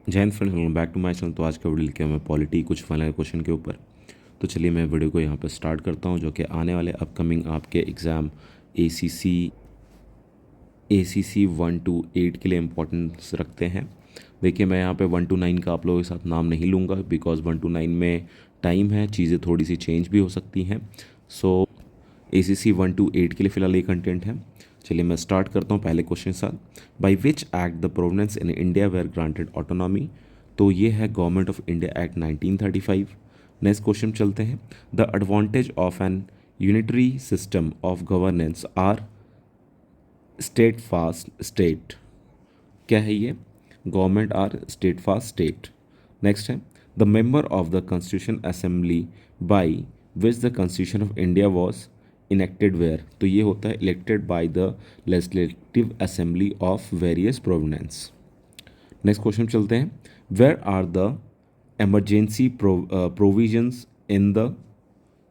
जय हिंद friends, welcome back to my channel. तो आज का वीडियो लेके मैं पॉलिटी कुछ फाइनल क्वेश्चन के ऊपर। तो चलिए मैं वीडियो को यहाँ पर स्टार्ट करता हूँ, जो कि आने वाले अपकमिंग आपके exam A C C 1 to 8 के लिए इम्पोर्टेंस रखते हैं। देखिए, मैं यहाँ पे 1 to 9 का आप लोगों के साथ नाम नहीं लूँगा, बिकॉज 1 to 9 में टाइम है, चीज़ें थोड़ी सी चेंज भी हो सकती हैं। सो ACC 1 to 8 के लिए फ़िलहाल ये कंटेंट है। चलिए मैं स्टार्ट करता हूँ पहले क्वेश्चन के साथ। By which act the provinces in India were granted autonomy. तो ये है government of India act 1935। Next question चलते हैं। The advantage of an unitary system of governance are state fast state. क्या है ये? Government are state fast state. Next है the member of the constitution assembly by which the constitution of India was enacted were. तो ये होता है elected by the legislative assembly of various providence. Next question चलते हैं। Where are the emergency provisions in the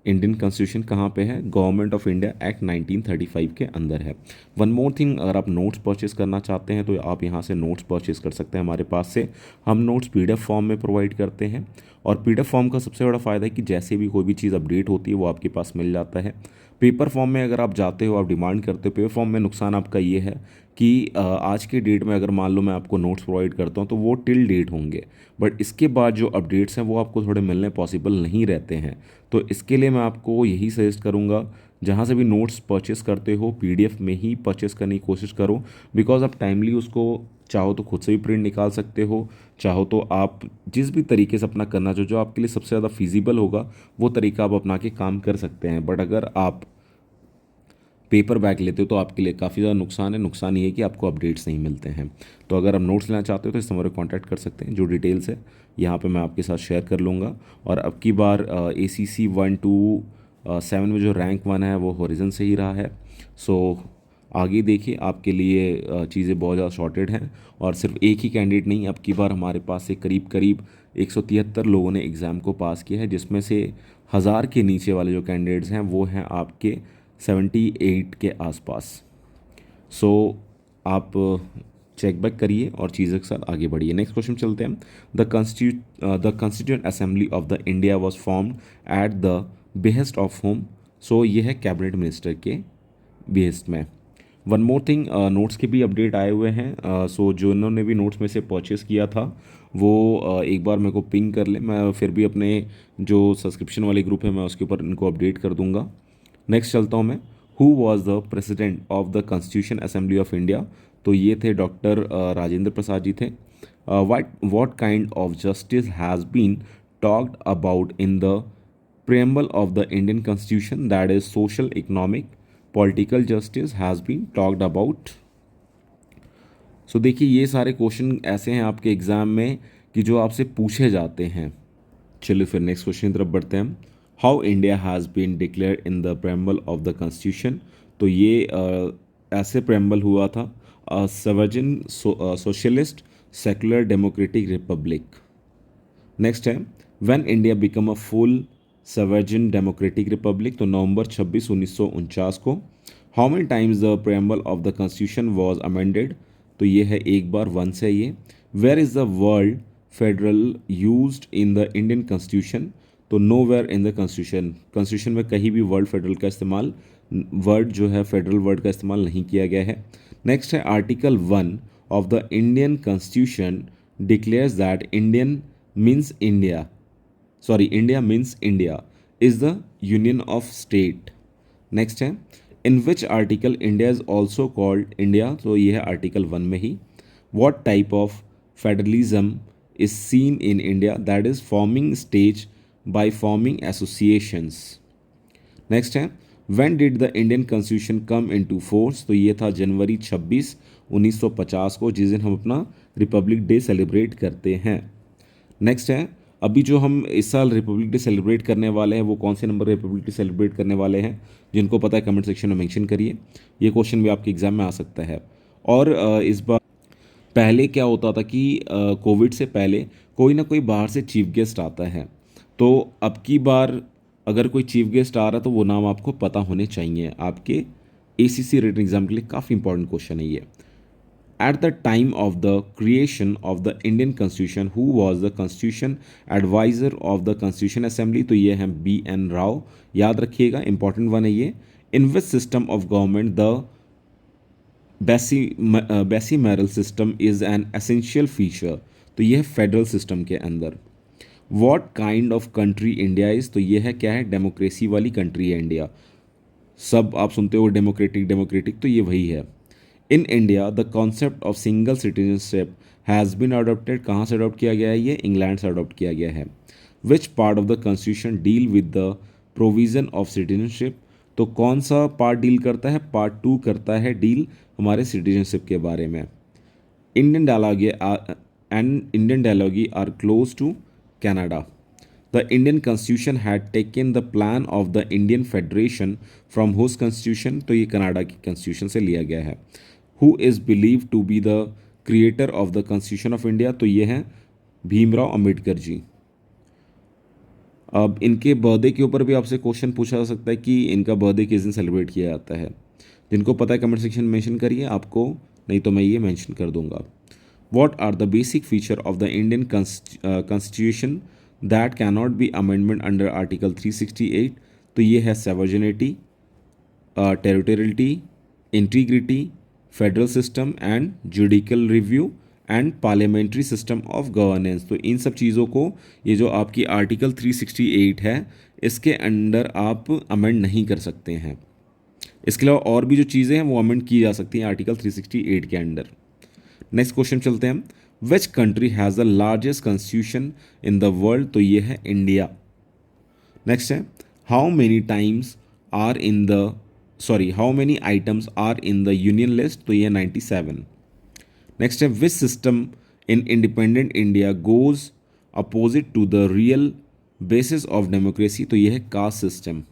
Indian constitution. कहाँ पे है? Government of India act 1935 के अंदर है। वन मोर थिंग, अगर आप नोट्स परचेस करना चाहते हैं तो आप यहाँ से नोट्स परचेस कर सकते हैं हमारे पास से। हम नोट्स PDF फॉर्म में प्रोवाइड करते हैं, और PDF फॉर्म का सबसे बड़ा फ़ायदा है कि जैसे भी कोई भी चीज़ अपडेट होती है वो आपके पास मिल जाता है। पेपर फॉर्म में अगर आप जाते हो, आप डिमांड करते हो, पेपर फॉर्म में नुकसान आपका ये है कि आज के डेट में अगर मान लो मैं आपको नोट्स प्रोवाइड करता हूँ तो वो टिल डेट होंगे, बट इसके बाद जो अपडेट्स हैं वो आपको थोड़े मिलने पॉसिबल नहीं रहते हैं। तो इसके लिए मैं आपको यही सजेस्ट करूँगा, जहाँ से भी नोट्स परचेस करते हो PDF में ही परचेस करने की कोशिश करो, बिकॉज आप टाइमली उसको चाहो तो खुद से भी प्रिंट निकाल सकते हो, चाहो तो आप जिस भी तरीके से अपना करना जो आपके लिए सबसे ज़्यादा फिजिबल होगा वो तरीका आप अपना के काम कर सकते हैं। बट अगर आप पेपर बैक लेते हो तो आपके लिए काफ़ी ज़्यादा नुकसान है। नुकसान ये है कि आपको अपडेट्स नहीं मिलते हैं। तो अगर आप नोट्स लेना चाहते हो तो इस नंबर पर कॉन्टैक्ट कर सकते हैं। जो डिटेल्स है यहाँ पे मैं आपके साथ शेयर कर लूँगा। और अब की बार ACC 1 to 7 में जो रैंक 1 है वो हॉरिजन से ही रहा है। सो आगे देखिए, आपके लिए चीज़ें बहुत ज़्यादा शॉर्टेड हैं, और सिर्फ एक ही कैंडिडेट नहीं, अब की बार हमारे पास से करीब करीब 173 लोगों ने एग्ज़ाम को पास किया है, जिसमें से 1000 के नीचे वाले जो कैंडिडेट्स हैं वो हैं आपके 78 के आसपास। सो आप चेक बैक करिए और चीज़ों के साथ आगे बढ़िए। नेक्स्ट क्वेश्चन चलते हैं। The constituent assembly of the India was formed at the behest of whom. So ये है कैबिनेट मिनिस्टर के बिहेस्ट में। वन मोर थिंग, नोट्स के भी अपडेट आए हुए हैं। सो जो इन्होंने भी नोट्स में से परचेस किया था वो एक बार मेरे को पिंग कर ले, मैं फिर भी अपने जो सब्सक्रिप्शन वाले ग्रुप है मैं उसके ऊपर इनको अपडेट कर दूंगा। नेक्स्ट चलता हूँ मैं। Who was the president of the constitution assembly of India. तो ये थे डॉक्टर राजेंद्र प्रसाद जी थे। What kind of justice has been talked about in the preamble of the Indian Constitution, that is social, economic, political justice has been talked about. सो देखिए, ये सारे question ऐसे हैं आपके एग्जाम में कि जो आपसे पूछे जाते हैं। चलिए फिर नेक्स्ट क्वेश्चन की तरफ बढ़ते हैं। How India has been declare in the preamble of the constitution. तो ये ऐसे प्रेम्बल हुआ था, sovereign socialist secular democratic republic. Next है when India become a full sovereign democratic republic. तो नवंबर 26 1949 को। How many times the preamble of the constitution was amended. तो ये है एक बार, वंस है ये। Where is the word federal used in the Indian constitution. तो know where in the constitution में कहीं भी वर्ड फेडरल का इस्तेमाल, वर्ड जो है फेडरल वर्ड का इस्तेमाल नहीं किया गया है। नेक्स्ट है article 1 of the Indian constitution declares that Indian means India, sorry India means India is the union of state. Next है in which article India is also called India. तो ये है आर्टिकल 1 में ही। What type of federalism is seen in India, that is forming stage by forming associations. Next है when did the Indian constitution come into force. तो ये था जनवरी 26 1950 को, जिस दिन हम अपना रिपब्लिक डे सेलिब्रेट करते हैं। नेक्स्ट है अभी जो हम इस साल रिपब्लिक डे सेलिब्रेट करने वाले हैं वो कौन से नंबर रिपब्लिक डे सेलिब्रेट करने वाले हैं, जिनको पता है कमेंट सेक्शन में मेंशन करिए। ये क्वेश्चन भी आपके एग्जाम में आ सकता है। और इस बार पहले क्या होता था कि कोविड से पहले कोई ना कोई बाहर से चीफ गेस्ट आता है, तो अब की बार अगर कोई चीफ गेस्ट आ रहा है तो वो नाम आपको पता होने चाहिए। आपके ACC रिटन एग्जाम के लिए काफ़ी इंपॉर्टेंट क्वेश्चन है ये। At the time of the creation of the Indian Constitution, who was the Constitution Advisor of the Constitution Assembly? तो ये है B.N. राव, याद रखिएगा, इंपॉर्टेंट वन है ये. In which system of government the Decimal system is an essential feature? तो ये है फेडरल सिस्टम के अंदर. What kind of country India is? तो ये है क्या है, डेमोक्रेसी वाली कंट्री है इंडिया. सब आप सुनते हो डेमोक्रेटिक डेमोक्रेटिक, तो ये वही है. In India the concept of single citizenship has been adopted. कहाँ से अडोप्ट किया गया है? ये इंग्लैंड से अडोप्ट किया गया है. Which part of the constitution deal with the provision of citizenship? तो कौन सा पार्ट डील करता है? पार्ट 2 करता है डील हमारे सिटीजनशिप के बारे में. Indian ideology are close to Canada. The Indian Constitution had taken the plan of the Indian Federation from whose constitution? तो ये कनाडा की constitution से लिया गया है. Who is believed to be the creator of the Constitution of India? तो ये हैं भीमराव अंबेडकर जी. अब इनके बर्थडे के ऊपर भी आपसे क्वेश्चन पूछा जा सकता है कि इनका बर्थडे किस दिन सेलिब्रेट किया जाता है. जिनको पता है कमेंट सेक्शन में मेंशन करिए, आपको नहीं तो मैं ये मेंशन कर दूंगा. What are the basic feature of the Indian Constitution that cannot be amendment under Article 368? तो ये है sovereignty, territoriality, integrity, federal system and judicial review and parliamentary system of governance. तो इन सब चीज़ों को ये जो आपकी आर्टिकल 368 है इसके अंडर आप अमेंड नहीं कर सकते हैं. इसके अलावा और भी जो चीज़ें हैं वो अमेंड की जा सकती हैं आर्टिकल 368 के अंडर. नेक्स्ट क्वेश्चन चलते हैं. Which country has the largest constitution in the world? तो ये है इंडिया. नेक्स्ट है how many items are in the union list? तो ये 97. नेक्स्ट है which system in independent India goes opposite to the real basis of democracy? तो ये है कास्ट सिस्टम.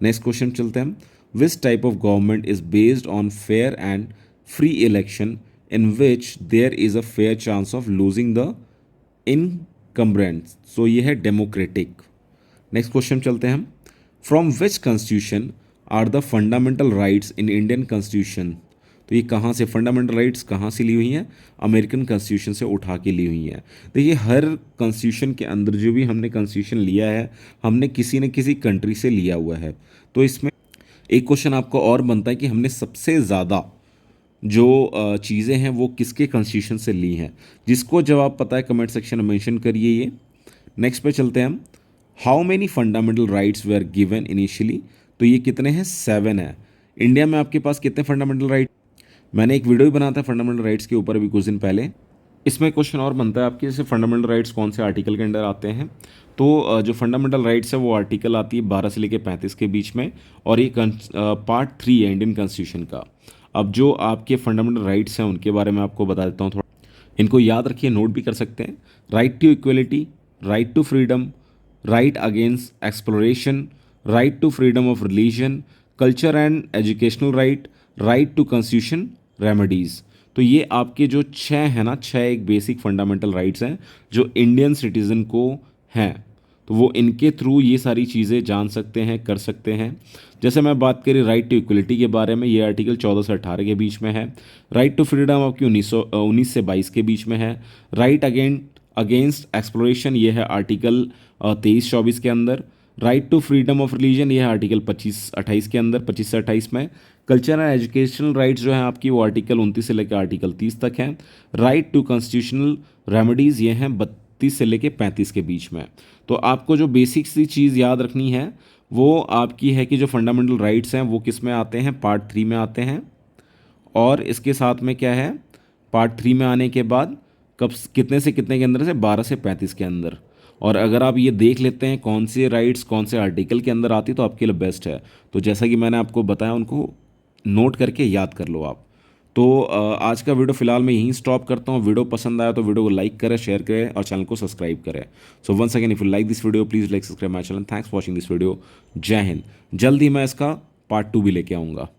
नेक्स्ट क्वेश्चन चलते हैं. Which type of government is based on fair and free election in which there is a fair chance of losing the incumbents? So ये है democratic. Next question चलते हैं हम. From which constitution are the fundamental rights in Indian constitution? तो ये कहाँ से fundamental rights कहाँ से ली हुई हैं? अमेरिकन कॉन्स्टिट्यूशन से उठा के ली हुई हैं. देखिए हर कॉन्स्टिट्यूशन के अंदर जो भी हमने कॉन्स्टिट्यूशन लिया है हमने किसी न किसी कंट्री से लिया हुआ है. तो इसमें एक क्वेश्चन आपको और बनता है कि हमने सबसे ज़्यादा जो चीज़ें हैं वो किसके कॉन्स्टिट्यूशन से ली हैं. जिसको जवाब पता है कमेंट सेक्शन में मेंशन करिए ये. नेक्स्ट पे चलते हैं हम. How many fundamental rights were given initially? तो ये कितने हैं? 7 है. इंडिया में आपके पास कितने फंडामेंटल राइट? मैंने एक वीडियो भी बनाया था फंडामेंटल राइट्स के ऊपर अभी कुछ दिन पहले. इसमें क्वेश्चन और बनता है आपके, जैसे फंडामेंटल राइट्स कौन से आर्टिकल के अंडर आते हैं? तो जो फंडामेंटल राइट्स है वो आर्टिकल आती है 12 से लेकर 35 के बीच में, और ये पार्ट 3 है इंडियन कॉन्स्टिट्यूशन का. अब जो आपके फंडामेंटल राइट्स हैं उनके बारे में आपको बता देता हूँ थोड़ा, इनको याद रखिए, नोट भी कर सकते हैं. Right to equality, right to freedom, right against exploration, right to freedom of religion, culture and educational right, right to constitution remedies. तो ये आपके जो 6 हैं ना, 6 एक बेसिक फंडामेंटल राइट्स हैं जो इंडियन सिटीज़न को हैं. तो वो इनके थ्रू ये सारी चीज़ें जान सकते हैं, कर सकते हैं. जैसे मैं बात करी राइट टू इक्वलिटी के बारे में, ये आर्टिकल 14 से 18 के बीच में है. राइट टू फ्रीडम आपकी 19 से 22 के बीच में है. राइट अगेंस्ट एक्सप्लोरेशन ये है आर्टिकल 23-24 के अंदर. Right to freedom of religion ये है आर्टिकल 25-28 के अंदर, 25 से 28 में. कल्चर एंड एजुकेशनल राइट्स जो है आपकी वो आर्टिकल 29 से लेकर आर्टिकल 30 तक हैं. राइट टू कॉन्स्टिट्यूशनल रेमेडीज़ ये हैं 32 से लेकर 35 के बीच में. तो आपको जो बेसिक सी चीज़ याद रखनी है वो आपकी है कि जो फंडामेंटल राइट्स हैं वो किस में आते हैं? पार्ट 3 में आते हैं. और इसके साथ में क्या है, पार्ट 3 में आने के बाद कब कितने से कितने के अंदर से 12 से 35 के अंदर. और अगर आप ये देख लेते हैं कौन से राइट्स कौन से आर्टिकल के अंदर आती तो आपके लिए बेस्ट है. तो जैसा कि मैंने आपको बताया उनको नोट करके याद कर लो आप. तो आज का वीडियो फिलहाल मैं यहीं स्टॉप करता हूँ. वीडियो पसंद आया तो वीडियो को लाइक करें, शेयर करें और चैनल को सब्सक्राइब करें. So once again if you like this video please like subscribe my channel. Thanks for watching this video. जय हिंद. जल्द ही मैं इसका पार्ट 2 भी लेके आऊँगा.